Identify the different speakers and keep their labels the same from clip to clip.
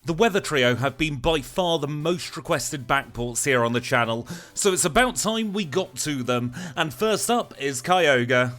Speaker 1: The Weather Trio have been by far the most requested backports here on the channel, so it's about time we got to them, and first up is Kyogre.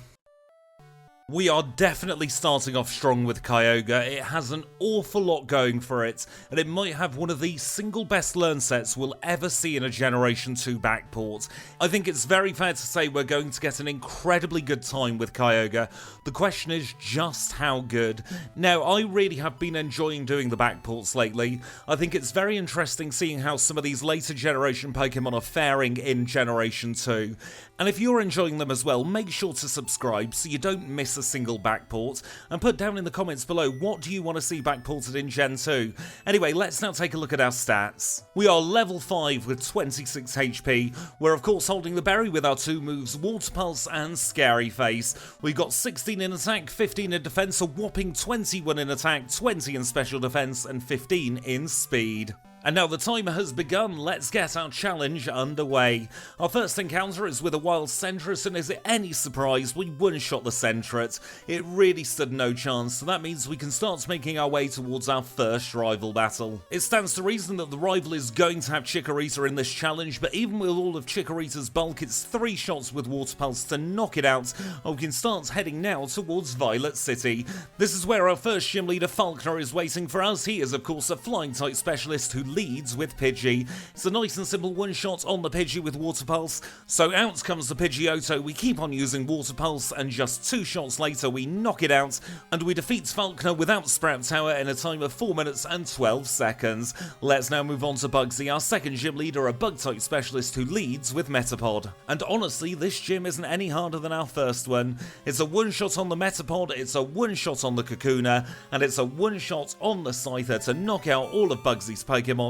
Speaker 1: We are definitely starting off strong with Kyogre. It has an awful lot going for it, and it might have one of the single best learn sets we'll ever see in a Generation 2 backport. I think it's very fair to say we're going to get an incredibly good time with Kyogre. The question is just how good. Now, I really have been enjoying doing the backports lately. I think it's very interesting seeing how some of these later generation Pokemon are faring in Generation 2. And if you're enjoying them as well, make sure to subscribe so you don't miss a single backport, and put down in the comments below what do you want to see backported in Gen 2. Anyway, let's now take a look at our stats. We are level 5 with 26 HP. We're of course holding the berry with our two moves, Water Pulse and Scary Face. We've got 16 in attack, 15 in defense, a whopping 21 in attack, 20 in special defense, and 15 in speed. And now the timer has begun, let's get our challenge underway. Our first encounter is with a wild Centris, and is it any surprise we one-shot the Centret? It really stood no chance, so that means we can start making our way towards our first rival battle. It stands to reason that the rival is going to have Chikorita in this challenge, but even with all of Chikorita's bulk, it's 3 shots with Water Pulse to knock it out, and we can start heading now towards Violet City. This is where our first gym leader Falkner is waiting for us. He is of course a flying type specialist who leads with Pidgey. It's a nice and simple one shot on the Pidgey with Water Pulse, so out comes the Pidgeotto. We keep on using Water Pulse, and just 2 shots later we knock it out, and we defeat Falkner without Sprout Tower in a time of 4 minutes and 12 seconds. Let's now move on to Bugsy, our second gym leader, a bug type specialist who leads with Metapod. And honestly, this gym isn't any harder than our first one. It's a one shot on the Metapod, it's a one shot on the Kakuna, and it's a one shot on the Scyther to knock out all of Bugsy's Pokemon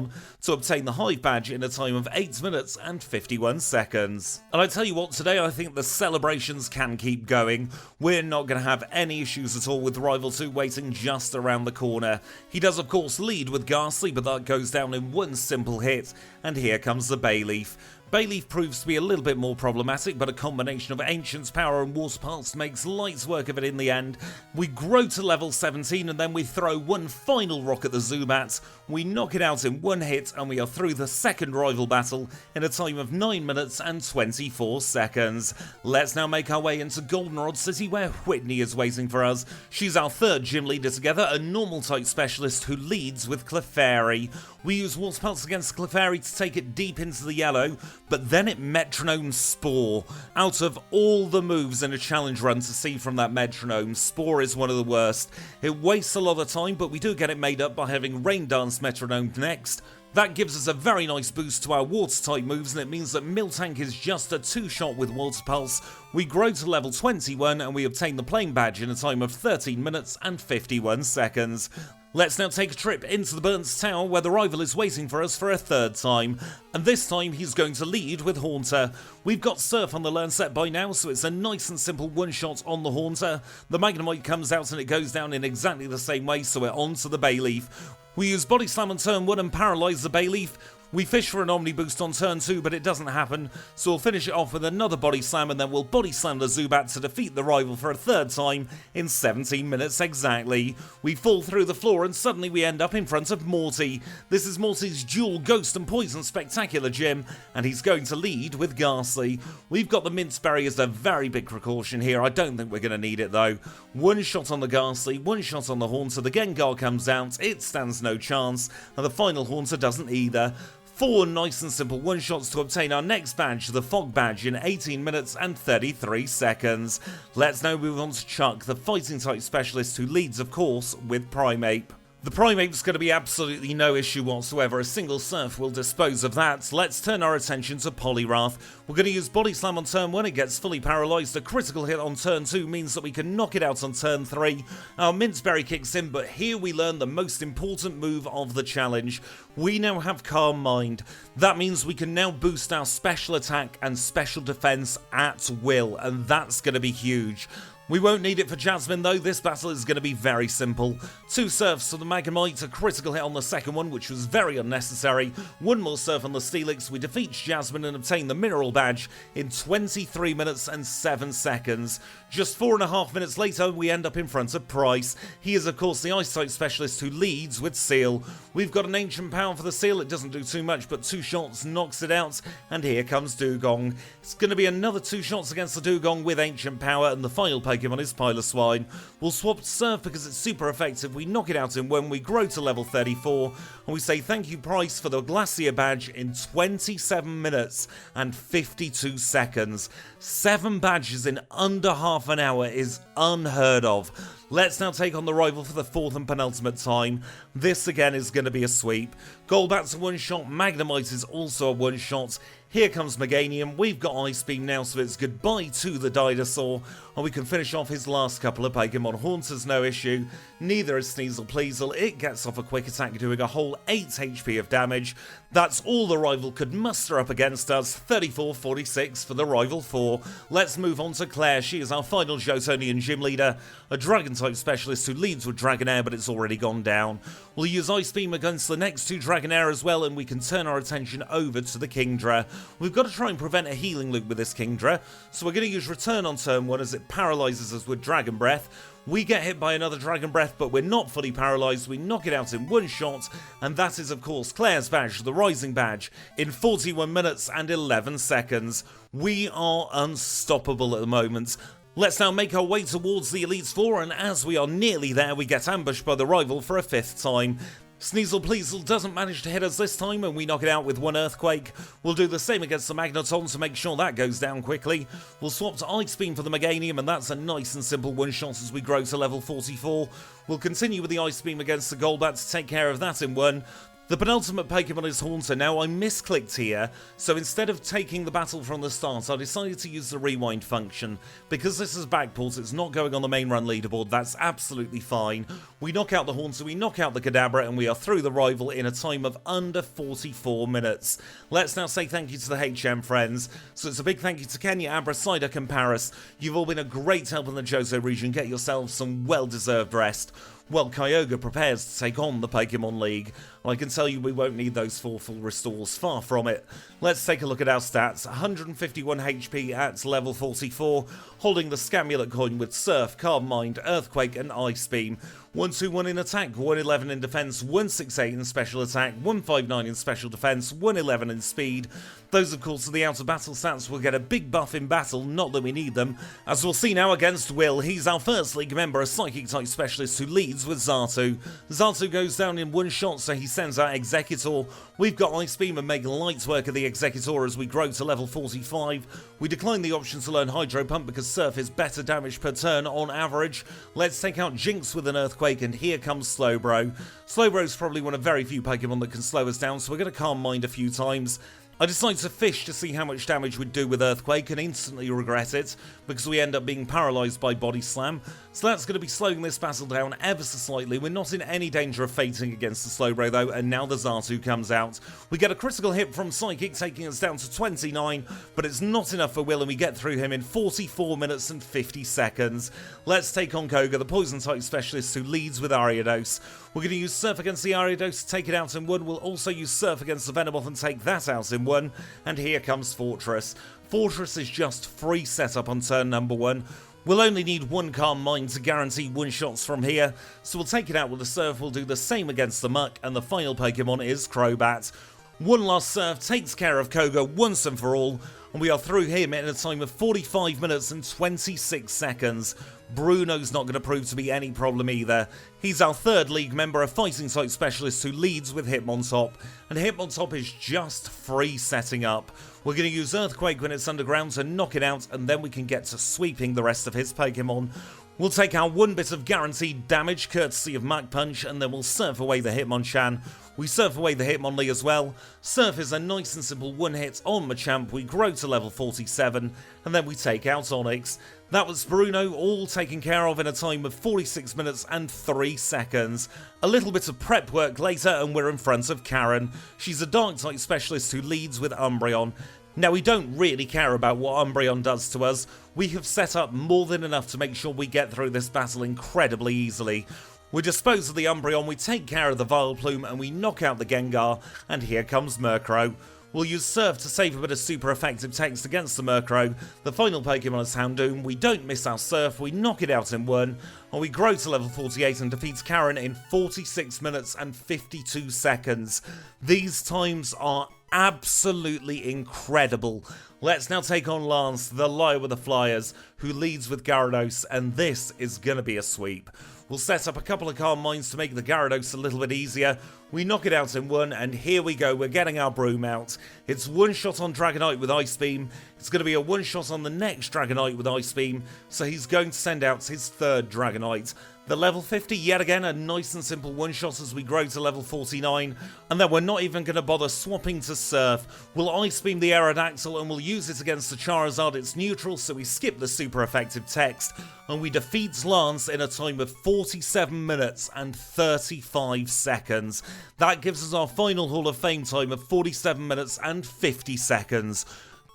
Speaker 1: to obtain the Hive Badge in a time of 8 minutes and 51 seconds. And I tell you what, today I think the celebrations can keep going. We're not going to have any issues at all with Rival 2 waiting just around the corner. He does of course lead with Ghastly, but that goes down in one simple hit, and here comes the Bayleaf. Bayleaf proves to be a little bit more problematic, but a combination of Ancient's power and Water Pulse makes light work of it in the end. We grow to level 17, and then we throw one final rock at the Zubat. We knock it out in one hit, and we are through the second rival battle in a time of 9 minutes and 24 seconds. Let's now make our way into Goldenrod City, where Whitney is waiting for us. She's our third gym leader together, a normal type specialist who leads with Clefairy. We use Water Pulse against Clefairy to take it deep into the yellow, but then it Metronomes Spore. Out of all the moves in a challenge run to see from that Metronome, Spore is one of the worst. It wastes a lot of time, but we do get it made up by having Rain Dance Metronome next. That gives us a very nice boost to our water type moves, and it means that Miltank is just a 2 shot with Water Pulse. We grow to level 21, and we obtain the Playing Badge in a time of 13 minutes and 51 seconds. Let's now take a trip into the Burnt Tower, where the rival is waiting for us for a third time, and this time he's going to lead with Haunter. We've got Surf on the learn set by now, so it's a nice and simple one shot on the Haunter. The Magnemite comes out and it goes down in exactly the same way, so we're on to the Bayleaf. We use Body Slam on turn 1 and paralyse the Bayleaf. We fish for an Omni Boost on turn 2, but it doesn't happen, so we'll finish it off with another Body Slam, and then we'll Body Slam the Zubat to defeat the rival for a third time in 17 minutes exactly. We fall through the floor, and suddenly we end up in front of Morty. This is Morty's dual Ghost and Poison Spectacular gym, and he's going to lead with Ghastly. We've got the Minceberry as a very big precaution here. I don't think we're going to need it though. One shot on the Ghastly, one shot on the Haunter, the Gengar comes out, it stands no chance, and the final Haunter doesn't either. 4 nice and simple one shots to obtain our next badge, the Fog Badge, in 18 minutes and 33 seconds. Let's now move on to Chuck, the fighting type specialist who leads of course with Primeape. The Primeape's going to be absolutely no issue whatsoever, a single Surf will dispose of that. Let's turn our attention to Poliwrath. We're going to use Body Slam on turn 1, it gets fully paralysed, a critical hit on turn 2 means that we can knock it out on turn 3. Our Minceberry kicks in, but here we learn the most important move of the challenge. We now have Calm Mind. That means we can now boost our special attack and special defense at will, and that's going to be huge. We won't need it for Jasmine though, this battle is going to be very simple. 2 surfs for the Magnemite, a critical hit on the second one which was very unnecessary, 1 more surf on the Steelix, we defeat Jasmine and obtain the mineral badge in 23 minutes and 7 seconds. Just 4.5 minutes later we end up in front of Pryce. He is of course the Ice type specialist who leads with Seal. We've got an ancient power for the Seal, it doesn't do too much but 2 shots knocks it out, and here comes Dugong. It's going to be another 2 shots against the Dugong with ancient power, and the final Pokemon is Piloswine. We'll swap Surf because it's super effective, we knock it out in 1, we grow to level 34, and we say thank you Pryce for the Glacier badge in 27 minutes and 52 seconds. 7 badges in under half an hour is unheard of. Let's now take on the rival for the 4th and penultimate time. This again is going to be a sweep. Golbat's a one-shot, Magnemite is also a one-shot. Here comes Meganium, we've got Ice Beam now so it's goodbye to the dinosaur, and we can finish off his last couple of Pokemon. Haunter's no issue, neither is Sneasel Pleasel, it gets off a quick attack doing a whole 8 HP of damage. That's all the rival could muster up against us, 34-46 for the rival 4. Let's move on to Claire, she is our final Jotonian gym leader, a Dragon type specialist who leads with Dragonair but it's already gone down. We'll use Ice Beam against the next 2 Dragonair as well, and we can turn our attention over to the Kingdra. We've got to try and prevent a healing loop with this Kingdra, so we're going to use Return on turn 1 as it paralyzes us with Dragon Breath. We get hit by another Dragon Breath, but we're not fully paralysed, we knock it out in 1 shot, and that is of course Claire's badge, the Rising badge, in 41 minutes and 11 seconds. We are unstoppable at the moment. Let's now make our way towards the Elite Four, and as we are nearly there, we get ambushed by the rival for a 5th time. Sneasel Pleasel doesn't manage to hit us this time and we knock it out with 1 Earthquake. We'll do the same against the Magneton to make sure that goes down quickly. We'll swap to Ice Beam for the Meganium and that's a nice and simple one-shot as we grow to level 44. We'll continue with the Ice Beam against the Golbat to take care of that in 1. The penultimate Pokemon is Haunter. Now I misclicked here, so instead of taking the battle from the start, I decided to use the rewind function. Because this is Backport, it's not going on the main run leaderboard, that's absolutely fine. We knock out the Haunter, we knock out the Kadabra, and we are through the rival in a time of under 44 minutes. Let's now say thank you to the HM friends. So it's a big thank you to Kenya, Abra, Psyduck and Paris. You've all been a great help in the Johto region, get yourselves some well-deserved rest. Well, Kyogre prepares to take on the Pokemon League. I can tell you we won't need those 4 full restores, far from it. Let's take a look at our stats. 151 HP at level 44, holding the Scamulet coin with Surf, Calm Mind, Earthquake and Ice Beam. 121 in attack, 111 in defense, 168 in special attack, 159 in special defense, 111 in speed. Those of course are the out of battle stats. Will get a big buff in battle, not that we need them. As we'll see now against Will, he's our first league member, a psychic type specialist who leads with Xatu. Xatu goes down in 1 shot so he sends out Executor. We've got Ice Beam and make light work of the Executor as we grow to level 45. We decline the option to learn Hydro Pump because Surf is better damage per turn on average. Let's take out Jinx with an Earthquake and here comes Slowbro. Slowbro's probably one of very few Pokemon that can slow us down, so we're going to Calm Mind a few times. I decided to fish to see how much damage we'd do with Earthquake and instantly regret it because we end up being paralysed by Body Slam. So that's going to be slowing this battle down ever so slightly. We're not in any danger of fainting against the Slowbro though, and now the Xatu comes out. We get a critical hit from Psychic taking us down to 29, but it's not enough for Will and we get through him in 44 minutes and 50 seconds. Let's take on Koga, the Poison type specialist who leads with Ariados. We're going to use Surf against the Ariados to take it out in 1. We'll also use Surf against the Venomoth and take that out in 1. And here comes Fortress. Fortress is just free setup on turn number 1. We'll only need 1 Calm Mind to guarantee 1-shots from here, so we'll take it out with the Surf, we'll do the same against the Muck, and the final Pokemon is Crobat. 1 last Surf takes care of Koga once and for all, and we are through him in a time of 45 minutes and 26 seconds. Bruno's not going to prove to be any problem either. He's our 3rd league member, a fighting type specialist who leads with Hitmontop, and Hitmontop is just free setting up. We're going to use Earthquake when it's underground to knock it out, and then we can get to sweeping the rest of his Pokemon. We'll take our 1 bit of guaranteed damage, courtesy of Mach Punch, and then we'll surf away the Hitmonchan. We surf away the Hitmonlee as well. Surf is a nice and simple 1-hit on Machamp, we grow to level 47, and then we take out Onyx. That was Bruno, all taken care of in a time of 46 minutes and 3 seconds. A little bit of prep work later and we're in front of Karen. She's a Dark-type specialist who leads with Umbreon. Now, we don't really care about what Umbreon does to us. We have set up more than enough to make sure we get through this battle incredibly easily. We dispose of the Umbreon, we take care of the Vileplume, and we knock out the Gengar, and here comes Murkrow. We'll use Surf to save a bit of super effective text against the Murkrow. The final Pokemon is Houndoom. We don't miss our Surf, we knock it out in one, and we grow to level 48 and defeats Karen in 46 minutes and 52 seconds. These times are absolutely incredible. Let's now take on Lance, the Liar with the Flyers, who leads with Gyarados, and this is going to be a sweep. We'll set up a couple of Calm Minds to make the Gyarados a little bit easier. We knock it out in one, and here we go, we're getting our Broom out. It's one shot on Dragonite with Ice Beam. It's going to be a one shot on the next Dragonite with Ice Beam, so he's going to send out his third Dragonite. The level 50, yet again, a nice and simple one-shot as we grow to level 49, and then we're not even going to bother swapping to Surf. We'll Ice Beam the Aerodactyl and we'll use it against the Charizard. It's neutral, so we skip the super effective text, and we defeat Lance in a time of 47 minutes and 35 seconds. That gives us our final Hall of Fame time of 47 minutes and 50 seconds.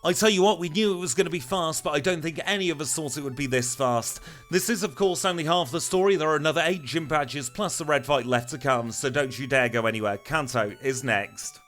Speaker 1: I tell you what, we knew it was going to be fast, but I don't think any of us thought it would be this fast. This is, of course, only half the story. There are another 8 gym badges plus the red fight left to come, so don't you dare go anywhere. Kanto is next.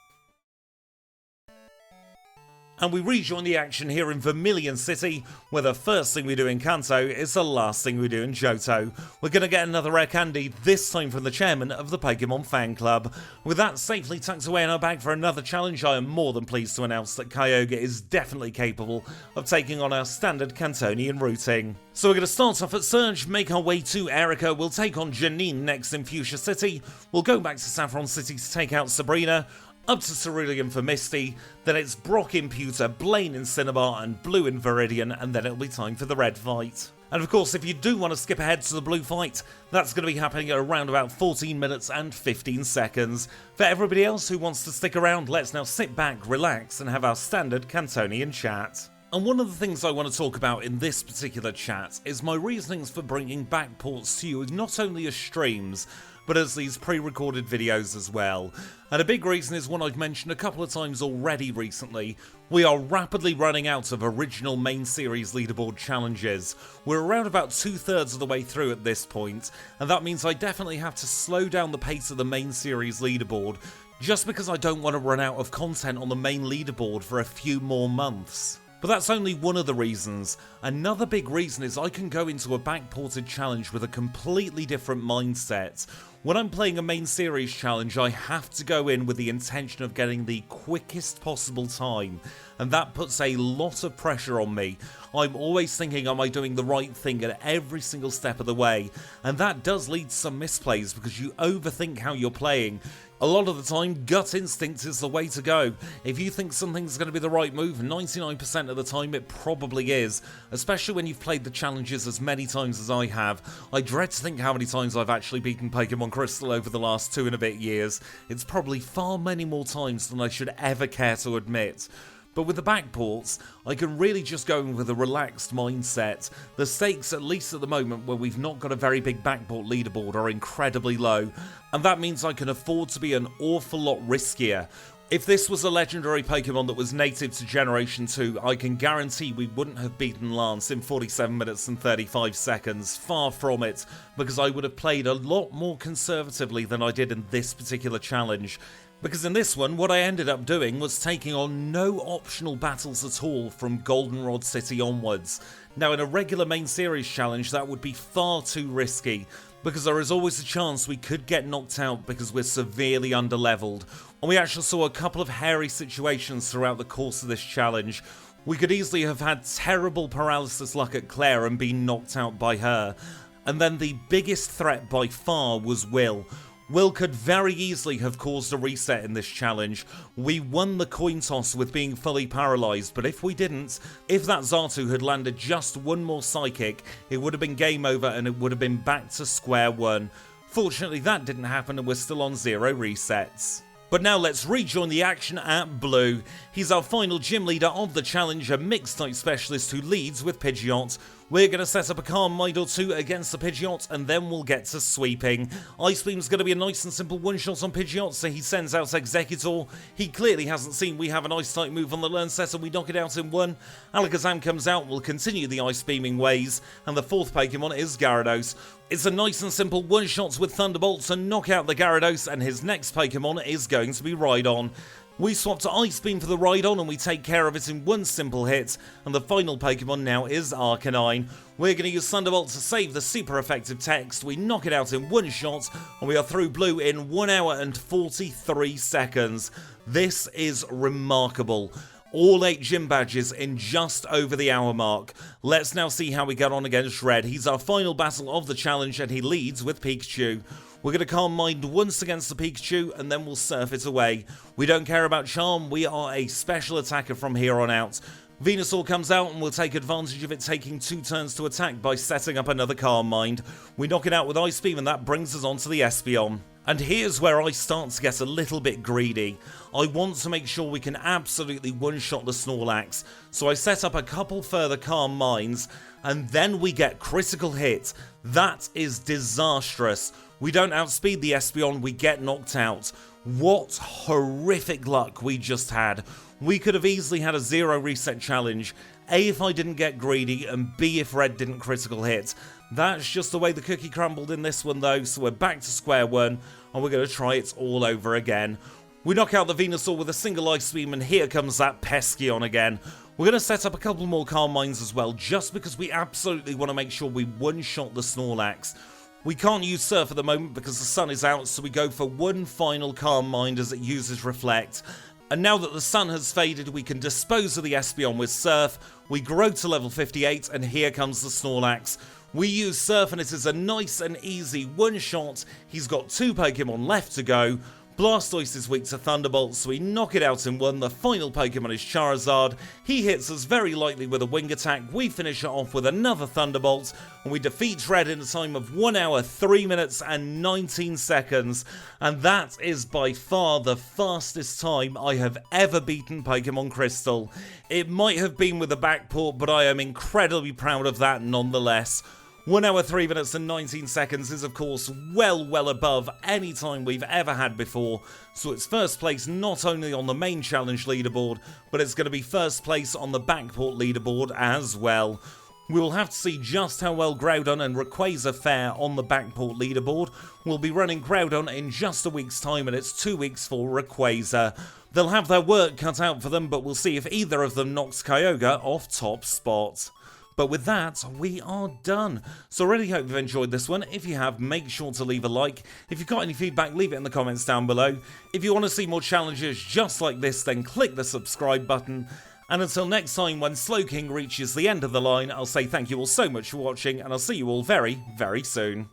Speaker 1: And we rejoin the action here in Vermilion City, where the first thing we do in Kanto is the last thing we do in Johto. We're going to get another rare candy, this time from the chairman of the Pokemon Fan Club. With that safely tucked away in our bag for another challenge, I am more than pleased to announce that Kyogre is definitely capable of taking on our standard Cantonian routing. So we're going to start off at Surge, make our way to Erica, we'll take on Janine next in Fuchsia City, we'll go back to Saffron City to take out Sabrina, up to Cerulean for Misty, then it's Brock in Pewter, Blaine in Cinnabar, and Blue in Viridian, and then it'll be time for the red fight. And of course, if you do want to skip ahead to the blue fight, that's going to be happening at around about 14 minutes and 15 seconds. For everybody else who wants to stick around, let's now sit back, relax, and have our standard Cantonian chat. And one of the things I want to talk about in this particular chat is my reasonings for bringing Backports to you not only as streams, but as these pre-recorded videos as well. And a big reason is one I've mentioned a couple of times already recently. We are rapidly running out of original main series leaderboard challenges. We're around about 2/3 of the way through at this point, and that means I definitely have to slow down the pace of the main series leaderboard, just because I don't want to run out of content on the main leaderboard for a few more months. But that's only one of the reasons. Another big reason is I can go into a backported challenge with a completely different mindset. When I'm playing a main series challenge, I have to go in with the intention of getting the quickest possible time, and that puts a lot of pressure on me. I'm always thinking, am I doing the right thing at every single step of the way? And that does lead to some misplays because you overthink how you're playing. A lot of the time, gut instinct is the way to go. If you think something's going to be the right move, 99% of the time it probably is, especially when you've played the challenges as many times as I have. I dread to think how many times I've actually beaten Pokemon Crystal over the last 2 and a bit years. It's probably far many more times than I should ever care to admit. But with the backports, I can really just go in with a relaxed mindset. The stakes, at least at the moment where we've not got a very big backport leaderboard, are incredibly low, and that means I can afford to be an awful lot riskier. If this was a legendary Pokemon that was native to Generation 2, I can guarantee we wouldn't have beaten Lance in 47 minutes and 35 seconds, far from it, because I would have played a lot more conservatively than I did in this particular challenge. Because in this one, what I ended up doing was taking on no optional battles at all from Goldenrod City onwards. Now in a regular main series challenge that would be far too risky, because there is always a chance we could get knocked out because we're severely underleveled. And we actually saw a couple of hairy situations throughout the course of this challenge. We could easily have had terrible paralysis luck at Claire and been knocked out by her. And then the biggest threat by far was Will. Will could very easily have caused a reset in this challenge. We won the coin toss with being fully paralysed, but if we didn't, if that Xatu had landed just one more Psychic, it would have been game over and it would have been back to square one. Fortunately that didn't happen and we're still on 0 resets. But now let's rejoin the action at Blue. He's our final gym leader of the challenge, a mixed type specialist who leads with Pidgeot. We're going to set up a Calm Mind or two against the Pidgeot, and then we'll get to sweeping. Ice Beam's going to be a nice and simple one-shot on Pidgeot, so he sends out Executor. He clearly hasn't seen we have an Ice-type move on the Learn set, and we knock it out in one. Alakazam comes out, we'll continue the Ice Beaming ways, and the fourth Pokemon is Gyarados. It's a nice and simple one-shot with Thunderbolt to knock out the Gyarados, and his next Pokemon is going to be Rhydon. We swap to Ice Beam for the Rhydon and we take care of it in one simple hit, and the final Pokemon now is Arcanine. We're going to use Thunderbolt to save the super effective text, we knock it out in one shot, and we are through blue in 1 hour and 43 seconds. This is remarkable. All 8 gym badges in just over the hour mark. Let's now see how we get on against Red. He's our final battle of the challenge and he leads with Pikachu. We're going to Calm Mind once against the Pikachu and then we'll surf it away. We don't care about Charm, we are a special attacker from here on out. Venusaur comes out and we'll take advantage of it taking 2 turns to attack by setting up another Calm Mind. We knock it out with Ice Beam and that brings us on to the Espeon. And here's where I start to get a little bit greedy. I want to make sure we can absolutely one-shot the Snorlax, so I set up a couple further Calm Minds, and then we get critical hit. That is disastrous. We don't outspeed the Espeon, we get knocked out. What horrific luck we just had. We could have easily had a 0 reset challenge. A, if I didn't get greedy, and B, if Red didn't critical hit. That's just the way the cookie crumbled in this one though, so we're back to square one, and we're going to try it all over again. We knock out the Venusaur with a single Ice Beam, and here comes that Peskeon again. We're going to set up a couple more Calm Minds as well, just because we absolutely want to make sure we one-shot the Snorlax. We can't use Surf at the moment because the sun is out, so we go for one final Calm Mind as it uses Reflect. And now that the sun has faded, we can dispose of the Espeon with Surf. We grow to level 58, and here comes the Snorlax. We use Surf, and it is a nice and easy one-shot. He's got 2 Pokemon left to go. Blastoise is weak to Thunderbolt, so we knock it out in one. The final Pokemon is Charizard. He hits us very lightly with a wing attack. We finish it off with another Thunderbolt, and we defeat Red in a time of 1 hour, 3 minutes, and 19 seconds. And that is by far the fastest time I have ever beaten Pokemon Crystal. It might have been with a Backport, but I am incredibly proud of that nonetheless. 1 hour, 3 minutes and 19 seconds is of course well above any time we've ever had before, so it's first place not only on the main challenge leaderboard, but it's going to be first place on the Backport leaderboard as well. We will have to see just how well Groudon and Rayquaza fare on the Backport leaderboard. We'll be running Groudon in just a week's time, and it's 2 weeks for Rayquaza. They'll have their work cut out for them, but we'll see if either of them knocks Kyogre off top spot. But with that, we are done. So I really hope you've enjoyed this one. If you have, make sure to leave a like. If you've got any feedback, leave it in the comments down below. If you want to see more challenges just like this, then click the subscribe button. And until next time, when Slowking reaches the end of the line, I'll say thank you all so much for watching, and I'll see you all very, very soon.